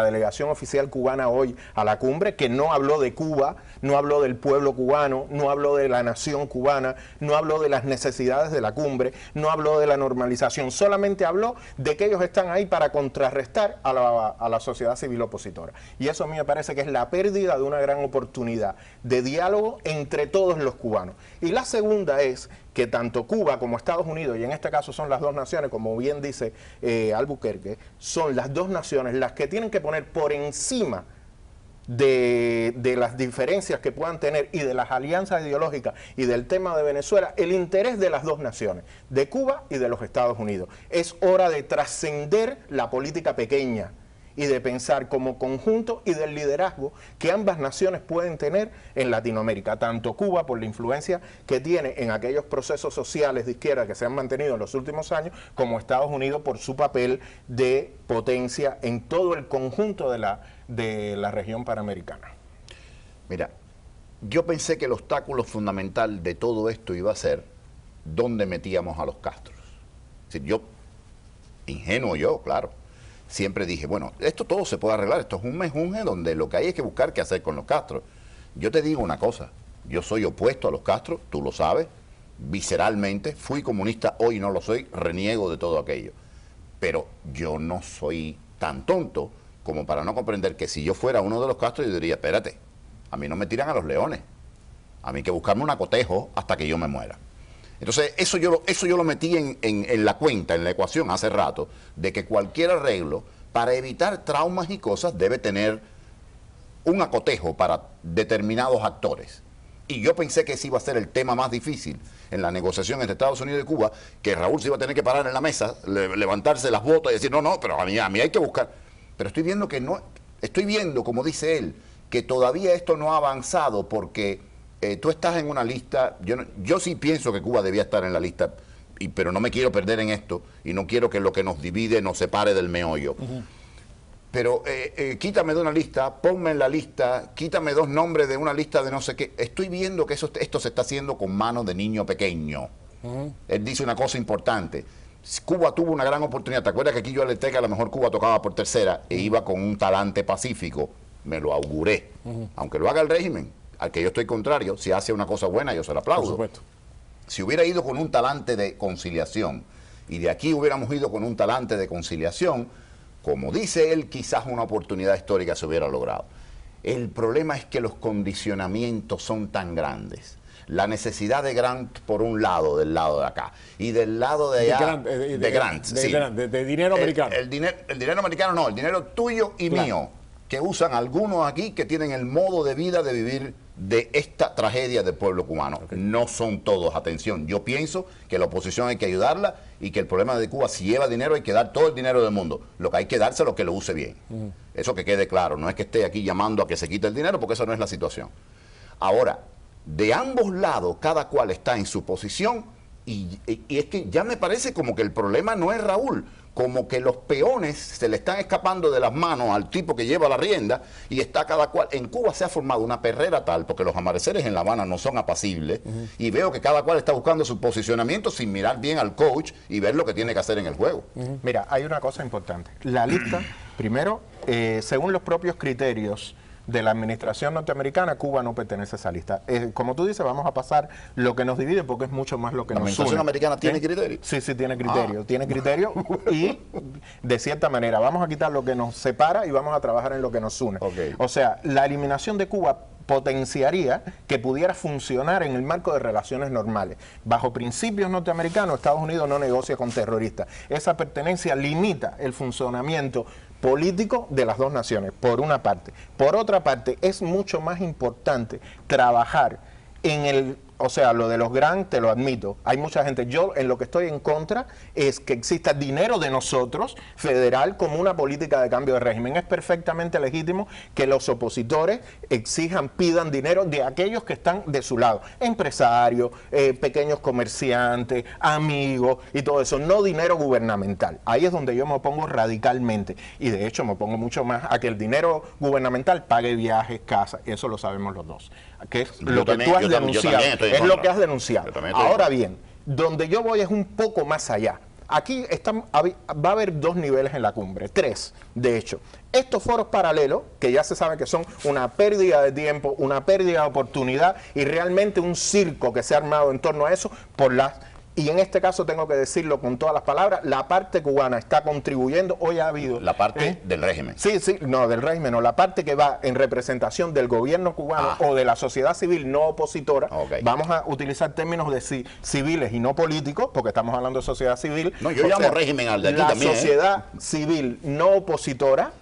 delegación oficial cubana hoy a la cumbre, que no habló de Cuba, no habló del pueblo cubano, no habló de la nación cubana, no habló de las necesidades de la cumbre, no habló de la normalización, solamente habló de que ellos están ahí para contrarrestar a la sociedad civil opositora. Y eso a mí me parece que es la pérdida de una gran oportunidad de diálogo entre todos los cubanos. Y la segunda es que tanto Cuba como Estados Unidos, y en este caso son las dos naciones, como bien dice Albuquerque, son las dos naciones las que tienen que poner por encima de las diferencias que puedan tener y de las alianzas ideológicas y del tema de Venezuela, el interés de las dos naciones, de Cuba y de los Estados Unidos. Es hora de trascender la política pequeña y de pensar como conjunto y del liderazgo que ambas naciones pueden tener en Latinoamérica, tanto Cuba por la influencia que tiene en aquellos procesos sociales de izquierda que se han mantenido en los últimos años, como Estados Unidos por su papel de potencia en todo el conjunto de la región panamericana. Mira, yo pensé que el obstáculo fundamental de todo esto iba a ser dónde metíamos a los Castros. Es decir, yo, ingenuo yo, claro, siempre dije, bueno, esto todo se puede arreglar, esto es un mejunje donde lo que hay es que buscar qué hacer con los Castros. Yo te digo una cosa, yo soy opuesto a los Castros, tú lo sabes, visceralmente, fui comunista, hoy no lo soy, reniego de todo aquello. Pero yo no soy tan tonto como para no comprender que si yo fuera uno de los Castros, yo diría, espérate, a mí no me tiran a los leones, a mí hay que buscarme un acotejo hasta que yo me muera. Entonces, eso yo lo metí en la cuenta, en la ecuación hace rato, de que cualquier arreglo, para evitar traumas y cosas, debe tener un acotejo para determinados actores. Y yo pensé que ese iba a ser el tema más difícil en la negociación entre Estados Unidos y Cuba, que Raúl se iba a tener que parar en la mesa, levantarse las botas y decir, no, pero a mí hay que buscar. Pero estoy viendo que no, estoy viendo, como dice él, que todavía esto no ha avanzado porque tú estás en una lista, yo sí pienso que Cuba debía estar en la lista, pero no me quiero perder en esto y no quiero que lo que nos divide nos separe del meollo. Pero quítame de una lista, ponme en la lista, quítame dos nombres de una lista de no sé qué. Estoy viendo que esto se está haciendo con manos de niño pequeño. Él dice una cosa importante. Cuba tuvo una gran oportunidad. ¿Te acuerdas que aquí yo alerté que a lo mejor Cuba tocaba por tercera e iba con un talante pacífico? Me lo auguré. Aunque lo haga el régimen, al que yo estoy contrario, si hace una cosa buena yo se la aplaudo. Por supuesto. Si hubiera ido con un talante de conciliación y de aquí hubiéramos ido con un talante de conciliación, como dice él, quizás una oportunidad histórica se hubiera logrado. El problema es que los condicionamientos son tan grandes. La necesidad de Grant por un lado, del lado de acá, y del lado de allá, de dinero americano. El dinero americano no, el dinero tuyo y mío, que usan algunos aquí que tienen el modo de vida de vivir de esta tragedia del pueblo cubano. No son todos, atención. Yo pienso que la oposición hay que ayudarla y que el problema de Cuba, si lleva dinero, hay que dar todo el dinero del mundo. Lo que hay que dárselo es que lo use bien. Eso que quede claro. No es que esté aquí llamando a que se quite el dinero, porque esa no es la situación. Ahora, de ambos lados, cada cual está en su posición y es que ya me parece como que el problema no es Raúl, como que los peones se le están escapando de las manos al tipo que lleva la rienda y está cada cual. En Cuba se ha formado una perrera tal, porque los amaneceres en La Habana no son apacibles, y veo que cada cual está buscando su posicionamiento sin mirar bien al coach y ver lo que tiene que hacer en el juego. Mira, hay una cosa importante. La lista, primero, según los propios criterios de la administración norteamericana, Cuba no pertenece a esa lista. Como tú dices, vamos a pasar lo que nos divide porque es mucho más lo que nos une. ¿La administración americana tiene criterio? Sí, tiene criterio. Tiene criterio y, de cierta manera, vamos a quitar lo que nos separa y vamos a trabajar en lo que nos une. O sea, la eliminación de Cuba potenciaría que pudiera funcionar en el marco de relaciones normales. Bajo principios norteamericanos, Estados Unidos no negocia con terroristas. Esa pertenencia limita el funcionamiento político de las dos naciones, por una parte. Por otra parte, es mucho más importante trabajar en el, o sea, lo de los grants, te lo admito, hay mucha gente, yo en lo que estoy en contra es que exista dinero de nosotros, federal, como una política de cambio de régimen. Es perfectamente legítimo que los opositores exijan, pidan dinero de aquellos que están de su lado, empresarios, pequeños comerciantes, amigos y todo eso, no dinero gubernamental. Ahí es donde yo me opongo radicalmente y de hecho me opongo mucho más a que el dinero gubernamental pague viajes, casas, eso lo sabemos los dos, que es lo que tú has denunciado, es lo que has denunciado. Ahora bien, donde yo voy es un poco más allá. aquí va a haber 2 niveles en la cumbre, 3, de hecho. Estos foros paralelos, que ya se sabe que son una pérdida de tiempo, una pérdida de oportunidad y realmente un circo que se ha armado en torno a eso y en este caso tengo que decirlo con todas las palabras, la parte cubana está contribuyendo, hoy ha habido... La parte del régimen. Sí, no, del régimen, no, la parte que va en representación del gobierno cubano o de la sociedad civil no opositora, vamos a utilizar términos de civiles y no políticos, porque estamos hablando de sociedad civil. No, yo llamo régimen al de aquí también. La sociedad civil no opositora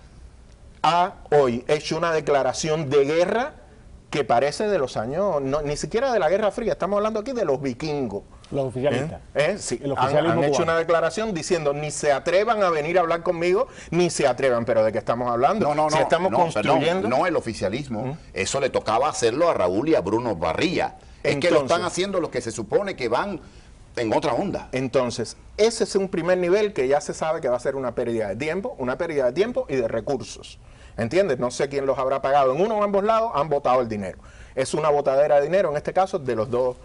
ha hoy hecho una declaración de guerra que parece de los años, ni siquiera de la Guerra Fría, estamos hablando aquí de los vikingos. Los oficialistas. Sí, han hecho una declaración diciendo ni se atrevan a venir a hablar conmigo, ni se atrevan, pero ¿de qué estamos hablando? No, si estamos construyendo... No, el oficialismo, eso le tocaba hacerlo a Raúl y a Bruno Barrilla. Es que lo están haciendo los que se supone que van en otra onda. Entonces, ese es un primer nivel que ya se sabe que va a ser una pérdida de tiempo y de recursos. ¿Entiendes? No sé quién los habrá pagado. En uno o ambos lados han botado el dinero. Es una botadera de dinero, en este caso, de los dos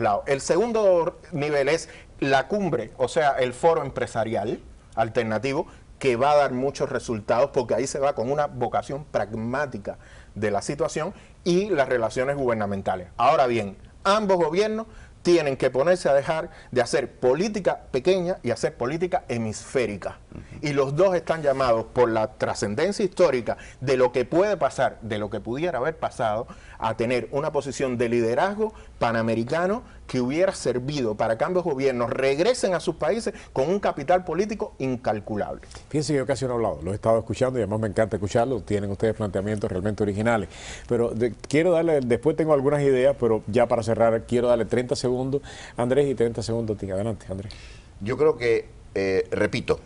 lados. El segundo nivel es la cumbre, o sea, el foro empresarial alternativo, que va a dar muchos resultados, porque ahí se va con una vocación pragmática de la situación y las relaciones gubernamentales. Ahora bien, ambos gobiernos tienen que ponerse a dejar de hacer política pequeña y hacer política hemisférica. Y los dos están llamados por la trascendencia histórica de lo que puede pasar, de lo que pudiera haber pasado, a tener una posición de liderazgo panamericano que hubiera servido para que ambos gobiernos regresen a sus países con un capital político incalculable. Fíjense que yo casi no he hablado, los he estado escuchando y además me encanta escucharlos, tienen ustedes planteamientos realmente originales. Pero quiero darle, después tengo algunas ideas, pero ya para cerrar quiero darle 30 segundos a Andrés y 30 segundos a ti. Adelante, Andrés. Yo creo que, repito,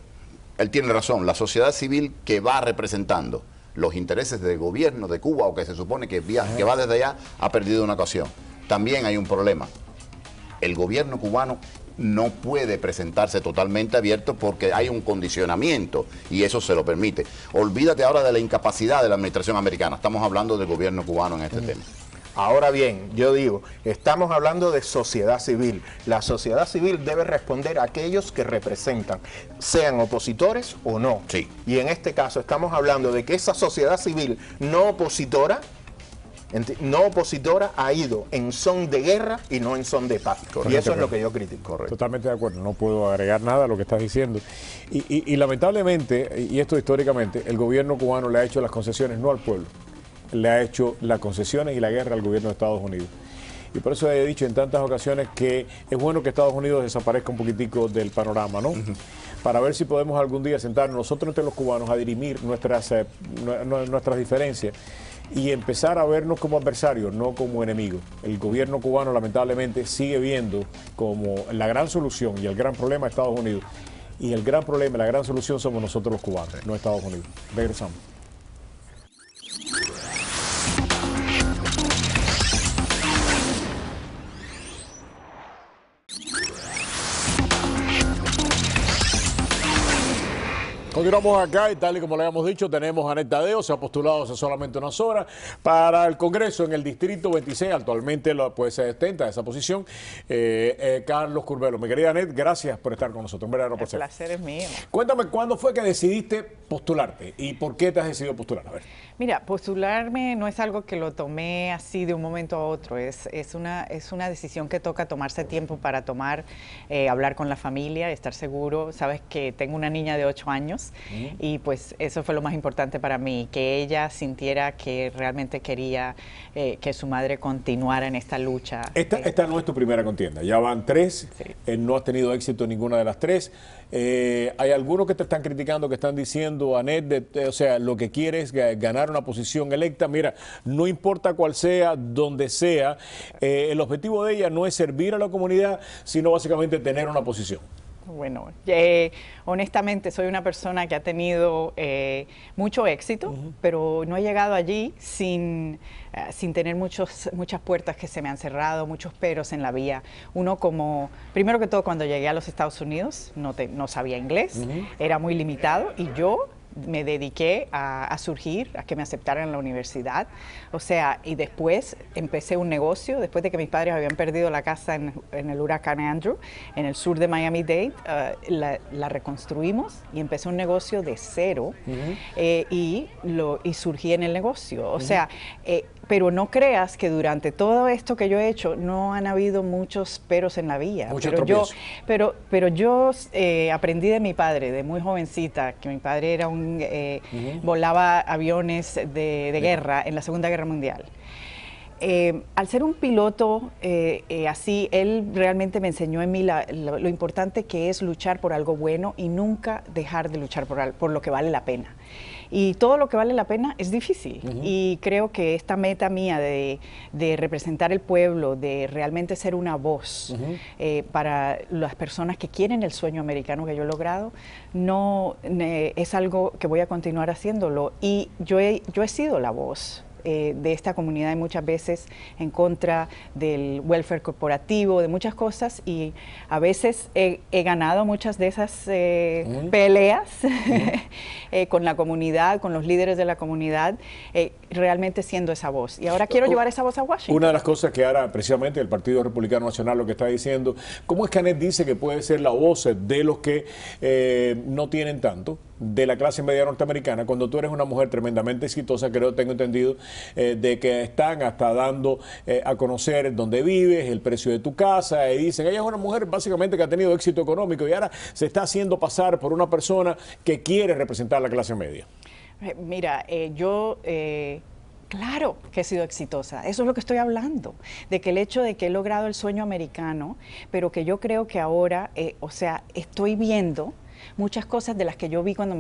él tiene razón, la sociedad civil que va representando los intereses del gobierno de Cuba o que se supone que va desde allá ha perdido una ocasión. También hay un problema. El gobierno cubano no puede presentarse totalmente abierto porque hay un condicionamiento y eso se lo permite. Olvídate ahora de la incapacidad de la administración americana. Estamos hablando del gobierno cubano en este tema. Ahora bien, yo digo, estamos hablando de sociedad civil. La sociedad civil debe responder a aquellos que representan, sean opositores o no. Sí. Y en este caso estamos hablando de que esa sociedad civil no opositora ha ido en son de guerra y no en son de paz. Y eso es lo que yo critico. Totalmente de acuerdo, no puedo agregar nada a lo que estás diciendo. Y lamentablemente, y esto históricamente, el gobierno cubano le ha hecho las concesiones no al pueblo, le ha hecho las concesiones y la guerra al gobierno de Estados Unidos. Y por eso he dicho en tantas ocasiones que es bueno que Estados Unidos desaparezca un poquitico del panorama, ¿no? Para ver si podemos algún día sentarnos nosotros entre los cubanos a dirimir nuestras diferencias y empezar a vernos como adversarios, no como enemigos. El gobierno cubano lamentablemente sigue viendo como la gran solución y el gran problema a Estados Unidos. Y el gran problema, la gran solución somos nosotros los cubanos, no Estados Unidos. Regresamos. Continuamos acá y tal y como le habíamos dicho, tenemos a Anet Tadeo, se ha postulado hace solamente unas horas para el Congreso en el Distrito 26, actualmente pues se ostenta esa posición, Carlos Curbelo. Mi querida Anet, gracias por estar con nosotros, un verdadero placer. El placer es mío. Cuéntame, ¿cuándo fue que decidiste postularte y por qué te has decidido postular? A ver. Mira, postularme no es algo que lo tomé así de un momento a otro, es una decisión que toca tomarse tiempo para hablar con la familia, estar seguro. Sabes que tengo una niña de 8 años y pues eso fue lo más importante para mí, que ella sintiera que realmente quería que su madre continuara en esta lucha. Esta no es tu primera contienda, ya van 3, sí. No has tenido éxito en ninguna de las 3. Hay algunos que te están criticando, que están diciendo, Anet, o sea, lo que quieres es ganar una posición electa. Mira, no importa cuál sea, donde sea, el objetivo de ella no es servir a la comunidad, sino básicamente tener una posición. Bueno, honestamente soy una persona que ha tenido mucho éxito, pero no he llegado allí sin tener muchas puertas que se me han cerrado, muchos peros en la vía. Primero que todo, cuando llegué a los Estados Unidos no sabía inglés, era muy limitado y yo me dediqué a surgir, a que me aceptaran en la universidad. O sea, y después empecé un negocio, después de que mis padres habían perdido la casa en el huracán Andrew, en el sur de Miami-Dade, la reconstruimos y empecé un negocio de cero y surgí en el negocio. O sea, pero no creas que durante todo esto que yo he hecho no han habido muchos peros en la vida. Pero yo aprendí de mi padre, de muy jovencita, que mi padre era volaba aviones de guerra en la Segunda Guerra Mundial. Al ser un piloto así, él realmente me enseñó en mí lo importante que es luchar por algo bueno y nunca dejar de luchar por lo que vale la pena. Y todo lo que vale la pena es difícil. Y creo que esta meta mía de representar el pueblo, de realmente ser una voz para las personas que quieren el sueño americano que yo he logrado, es algo que voy a continuar haciéndolo. Y yo he sido la voz de esta comunidad y muchas veces en contra del welfare corporativo, de muchas cosas, y a veces he ganado muchas de esas peleas con la comunidad, con los líderes de la comunidad, realmente siendo esa voz. Y ahora quiero llevar esa voz a Washington. Una de las cosas que ahora precisamente el Partido Republicano Nacional lo que está diciendo, ¿cómo es que Anet dice que puede ser la voz de los que no tienen tanto, de la clase media norteamericana, cuando tú eres una mujer tremendamente exitosa, creo, tengo entendido, de que están hasta dando a conocer dónde vives, el precio de tu casa, y dicen, ella es una mujer básicamente que ha tenido éxito económico y ahora se está haciendo pasar por una persona que quiere representar a la clase media? Mira, claro que he sido exitosa, eso es lo que estoy hablando, de que el hecho de que he logrado el sueño americano, pero que yo creo que ahora, o sea, estoy viendo muchas cosas de las que yo vi cuando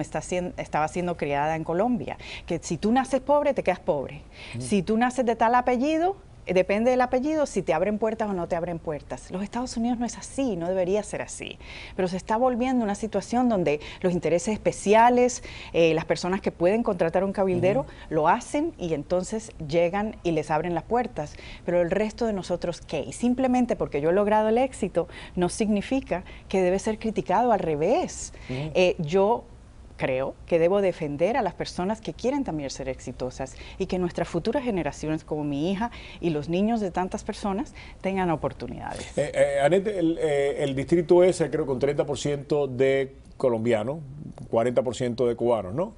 estaba siendo criada en Colombia, que si tú naces pobre, te quedas pobre. Si tú naces de tal apellido, depende del apellido, si te abren puertas o no te abren puertas. Los Estados Unidos no es así, no debería ser así, pero se está volviendo una situación donde los intereses especiales, las personas que pueden contratar un cabildero, lo hacen y entonces llegan y les abren las puertas, pero el resto de nosotros, ¿qué? Y simplemente porque yo he logrado el éxito, no significa que debe ser criticado, al revés. Yo creo que debo defender a las personas que quieren también ser exitosas y que nuestras futuras generaciones, como mi hija y los niños de tantas personas, tengan oportunidades. Anet, el distrito es, creo, con 30% de colombianos, 40% de cubanos, ¿no?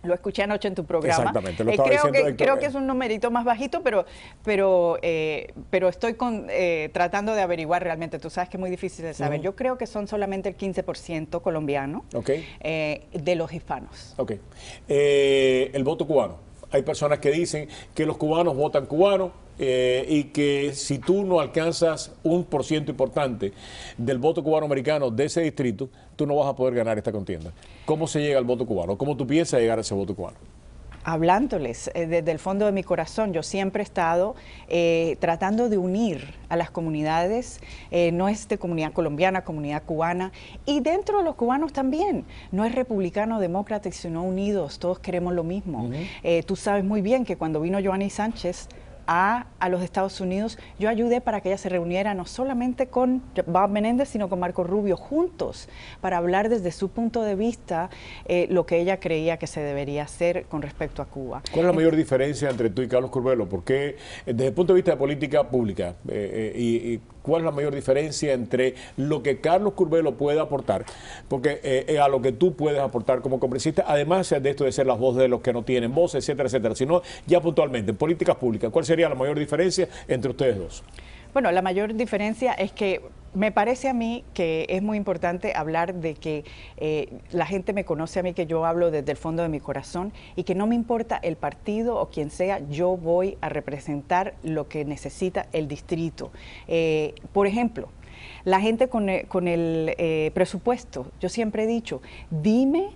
Lo escuché anoche en tu programa. Exactamente, lo estaba diciendo Héctor. Creo que es un numerito más bajito, pero estoy tratando de averiguar realmente. Tú sabes que es muy difícil de saber. Yo creo que son solamente el 15% colombiano de los hispanos. El voto cubano. Hay personas que dicen que los cubanos votan cubano y que si tú no alcanzas un % importante del voto cubano americano de ese distrito, tú no vas a poder ganar esta contienda. ¿Cómo se llega al voto cubano? ¿Cómo tú piensas llegar a ese voto cubano? Hablándoles desde el fondo de mi corazón. Yo siempre he estado tratando de unir a las comunidades, no es de comunidad colombiana, comunidad cubana, y dentro de los cubanos también. No es republicano o demócrata, sino unidos, todos queremos lo mismo. Tú sabes muy bien que cuando vino Joanny Sánchez a los Estados Unidos, yo ayudé para que ella se reuniera no solamente con Bob Menéndez, sino con Marco Rubio, juntos, para hablar desde su punto de vista lo que ella creía que se debería hacer con respecto a Cuba. ¿Cuál es la mayor diferencia entre tú y Carlos Curbelo? Porque desde el punto de vista de política pública, ¿cuál es la mayor diferencia entre lo que Carlos Curbelo puede aportar, porque a lo que tú puedes aportar como congresista, además de esto de ser la voz de los que no tienen voz, etcétera, etcétera, sino ya puntualmente en políticas públicas, ¿cuál sería la mayor diferencia entre ustedes dos? Bueno, la mayor diferencia es que me parece a mí que es muy importante hablar de que la gente me conoce a mí, que yo hablo desde el fondo de mi corazón y que no me importa el partido o quien sea, yo voy a representar lo que necesita el distrito. Por ejemplo, la gente con el presupuesto, yo siempre he dicho, dime,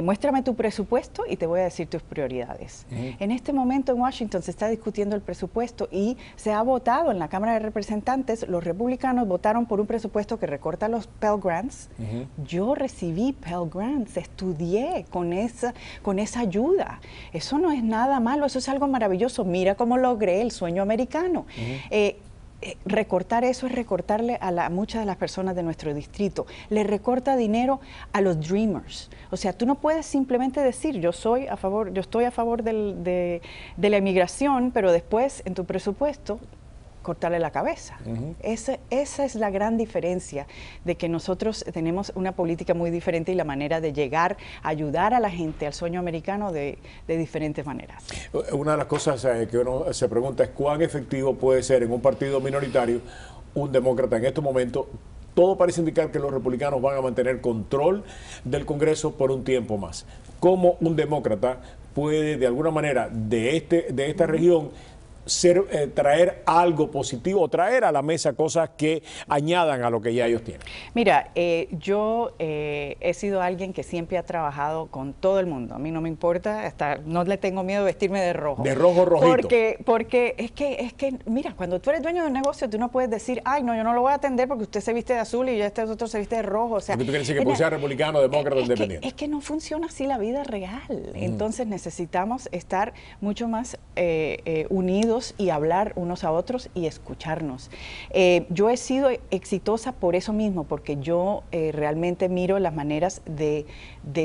muéstrame tu presupuesto y te voy a decir tus prioridades. En este momento en Washington se está discutiendo el presupuesto y se ha votado en la Cámara de Representantes. Los republicanos votaron por un presupuesto que recorta los Pell Grants. Yo recibí Pell Grants, estudié con esa ayuda. Eso no es nada malo, eso es algo maravilloso. Mira cómo logré el sueño americano. recortar eso es recortarle a muchas de las personas de nuestro distrito. Le recorta dinero a los dreamers. O sea, tú no puedes simplemente decir yo estoy a favor de la inmigración, pero después en tu presupuesto cortarle la cabeza. Esa es la gran diferencia de que nosotros tenemos una política muy diferente y la manera de llegar a ayudar a la gente al sueño americano de diferentes maneras. Una de las cosas que uno se pregunta es cuán efectivo puede ser en un partido minoritario un demócrata en estos momentos. Todo parece indicar que los republicanos van a mantener control del Congreso por un tiempo más. ¿Cómo un demócrata puede de alguna manera de esta región traer algo positivo o traer a la mesa cosas que añadan a lo que ya ellos tienen? Mira, yo he sido alguien que siempre ha trabajado con todo el mundo. A mí no me importa, no le tengo miedo de vestirme de rojo. De rojo rojito. Porque es que, mira, cuando tú eres dueño de un negocio, tú no puedes decir, ay, no, yo no lo voy a atender porque usted se viste de azul y ya este otro se viste de rojo. O sea, porque tú quieres decir que puede ser republicano, demócrata, independiente. Es que no funciona así la vida real. Entonces necesitamos estar mucho más unidos y hablar unos a otros y escucharnos. Yo he sido exitosa por eso mismo, porque yo realmente miro las maneras de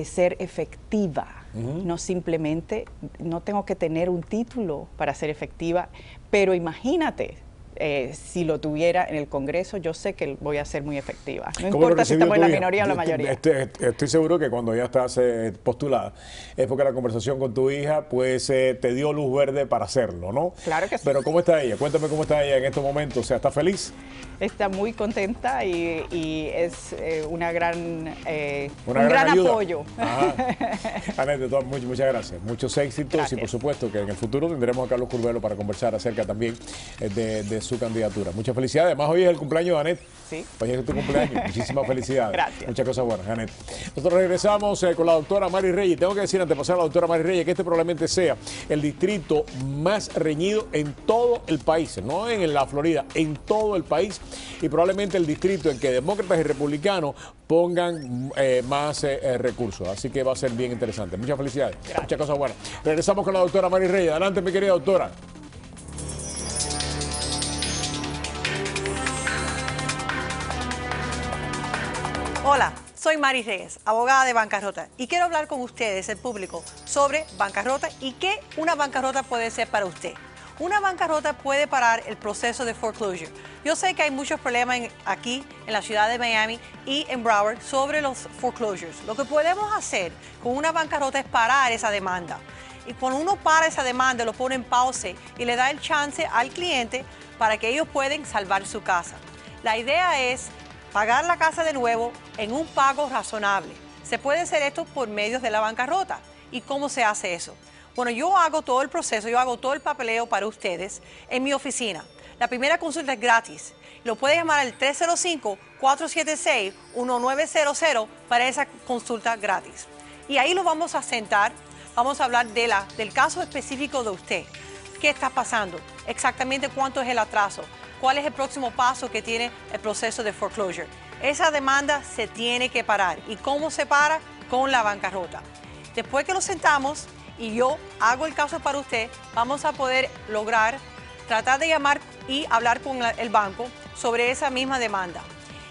ser efectiva. No simplemente, no tengo que tener un título para ser efectiva, pero imagínate, si lo tuviera en el Congreso, yo sé que voy a ser muy efectiva. No importa si estamos en la minoría o la mayoría. Estoy seguro que cuando ya estás postulada, es porque la conversación con tu hija pues te dio luz verde para hacerlo, ¿no? Claro que sí. Pero ¿cómo está ella? Cuéntame cómo está ella en estos momentos. O sea, ¿está feliz? Está muy contenta y es un gran ayuda. Apoyo. Annette, muchas gracias. Muchos éxitos. Gracias. Y por supuesto que en el futuro tendremos a Carlos Curbelo para conversar acerca también de su candidatura. Muchas felicidades. Además, hoy es el cumpleaños de Annette. Sí. Hoy es tu cumpleaños. Muchísimas felicidades. Gracias. Muchas cosas buenas, Annette. Nosotros regresamos con la doctora Mary Reyes. Tengo que decir antes de pasar a la doctora Mary Reyes que este probablemente sea el distrito más reñido en todo el país, no en la Florida, en todo el país, y probablemente el distrito en que demócratas y republicanos pongan más recursos. Así que va a ser bien interesante. Muchas felicidades. Gracias. Muchas cosas buenas. Regresamos con la doctora Mary Reyes. Adelante, mi querida doctora. Hola, soy Mary Reyes, abogada de bancarrota, y quiero hablar con ustedes, el público, sobre bancarrota y qué una bancarrota puede ser para usted. Una bancarrota puede parar el proceso de foreclosure. Yo sé que hay muchos problemas aquí en la ciudad de Miami y en Broward sobre los foreclosures. Lo que podemos hacer con una bancarrota es parar esa demanda. Y cuando uno para esa demanda, lo pone en pausa y le da el chance al cliente para que ellos puedan salvar su casa. La idea es pagar la casa de nuevo en un pago razonable. Se puede hacer esto por medios de la bancarrota. ¿Y cómo se hace eso? Bueno, yo hago todo el proceso, yo hago todo el papeleo para ustedes en mi oficina. La primera consulta es gratis. Lo puede llamar al 305-476-1900 para esa consulta gratis. Y ahí lo vamos a sentar, vamos a hablar del caso específico de usted. ¿Qué está pasando? Exactamente cuánto es el atraso. ¿Cuál es el próximo paso que tiene el proceso de foreclosure? Esa demanda se tiene que parar. ¿Y cómo se para? Con la bancarrota. Después que lo sentamos y yo hago el caso para usted, vamos a poder lograr, tratar de llamar y hablar con el banco sobre esa misma demanda.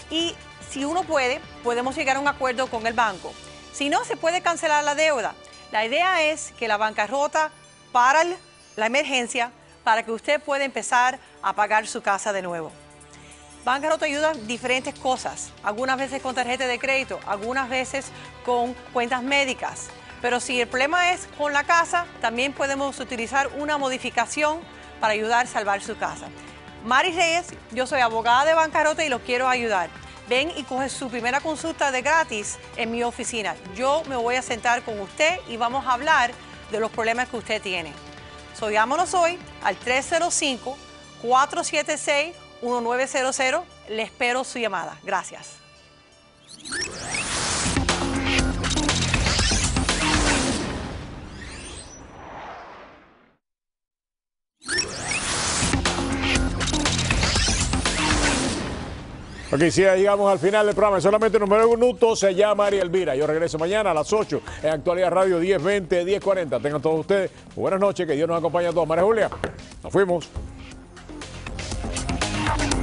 Y si uno puede, podemos llegar a un acuerdo con el banco. Si no, se puede cancelar la deuda. La idea es que la bancarrota para la emergencia para que usted pueda empezar a pagar su casa de nuevo. Bancarrota ayuda en diferentes cosas, algunas veces con tarjeta de crédito, algunas veces con cuentas médicas. Pero si el problema es con la casa, también podemos utilizar una modificación para ayudar a salvar su casa. Mary Reyes, yo soy abogada de bancarrota y los quiero ayudar. Ven y coge su primera consulta de gratis en mi oficina. Yo me voy a sentar con usted y vamos a hablar de los problemas que usted tiene. Llámanos hoy al 305-476-1900. Le espero su llamada. Gracias. Ok, sí, llegamos al final del programa. Solamente nos mueve un minuto. Se llama María Elvira. Yo regreso mañana a las 8 en Actualidad Radio 1020, 1040. Tengan todos ustedes buenas noches. Que Dios nos acompañe a todos. María Julia, nos fuimos. Bye.